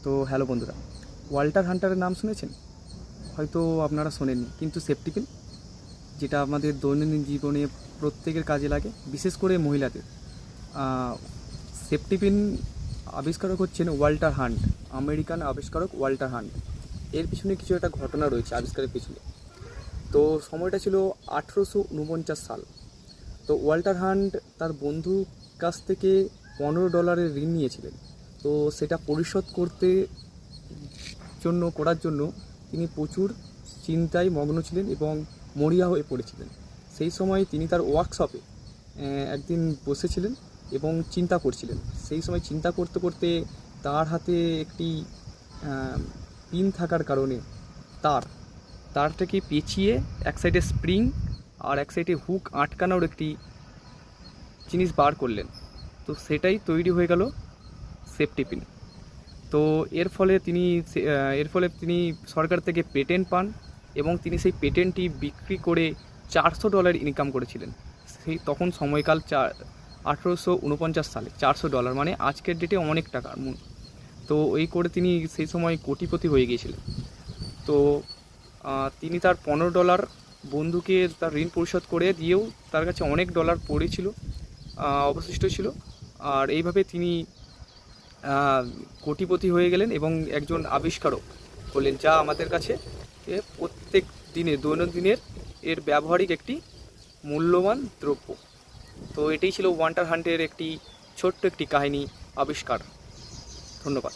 তো হ্যালো বন্ধুরা, ওয়াল্টার হান্টারের নাম শুনেছেন? হয়তো আপনারা শোনেননি, কিন্তু সেফটি পিন যেটা আমাদের দৈনন্দিন জীবনে প্রত্যেকের কাজে লাগে, বিশেষ করে মহিলাদের। সেফটি পিন আবিষ্কারক হচ্ছেন ওয়াল্টার হান্ট, আমেরিকান আবিষ্কারক ওয়াল্টার হান্ট। এর পিছনে কিছু একটা ঘটনা রয়েছে আবিষ্কারের পিছনে। তো সময়টা ছিল 1849 সাল। তো ওয়াল্টার হান্ট তার বন্ধুর কাছ থেকে $15 ঋণ নিয়েছিলেন। তো সেটা পরিশোধ করার জন্য তিনি প্রচুর চিন্তায় মগ্ন ছিলেন এবং মরিয়া হয়ে পড়েছিলেন। সেই সময় তিনি তার ওয়ার্কশপে একদিন বসেছিলেন এবং চিন্তা করছিলেন। সেই সময় চিন্তা করতে করতে তার হাতে একটি পিন থাকার কারণে তারটাকে পেঁচিয়ে এক সাইডে স্প্রিং আর এক সাইডে হুক আটকানোর একটি জিনিস বার করলেন। তো সেটাই তৈরি হয়ে গেল সেফটি পিন। তো এর ফলে তিনি সরকার থেকে পেটেন্ট পান এবং তিনি সেই পেটেন্টটি বিক্রি করে $400 ইনকাম করেছিলেন। তখন সময়কাল 1849 সালে $400 মানে আজকের ডেটে অনেক টাকার মূল্য। তো এই করে তিনি সেই সময় কোটিপতি হয়ে গিয়েছিলেন। তো তিনি তার $15 বন্ধুকে তার ঋণ পরিশোধ করে দিয়েও তার কাছে অনেক ডলার পড়েছিল, অবশিষ্ট ছিল। আর এইভাবে তিনি কোটিপতি হয়ে গেলেন এবং একজন আবিষ্কারক হলেন, যা আমাদের কাছে প্রত্যেক দিনে দৈনন্দিনের এর ব্যবহারিক একটি মূল্যবান দ্রব্য। তো এটাই ছিল ওয়াল্টার হান্টের একটি ছোট্ট একটি কাহিনী, আবিষ্কার। ধন্যবাদ।